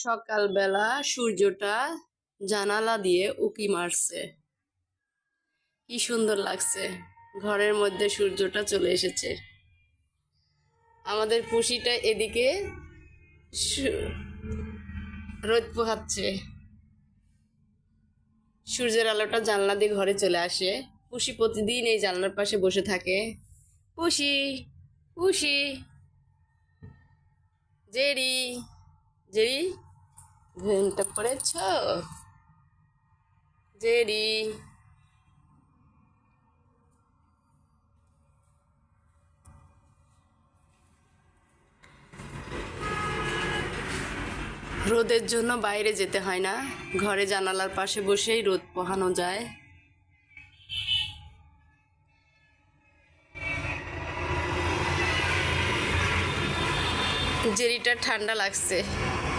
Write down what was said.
সকালবেলা সূর্যটা জানালা দিয়ে উঁকি মারছে, কি সুন্দর লাগছে। ঘরের মধ্যে সূর্যটা চলে এসেছে। আমাদের পুষিটা এদিকে সু- রোদ পোহাচ্ছে। সূর্যের আলোটা জানলা দিয়ে ঘরে চলে আসে। পুষি প্রতিদিন এই জানলার পাশে বসে থাকে। পুষি, পুষি, জেরি, জেরি, ঘুমটা পড়েছ? জেরি, রোদের জন্য বাইরে যেতে হয় না, ঘরে জানালার পাশে বসেই রোদ পোহানো যায়। জেরিটার ঠান্ডা লাগছে।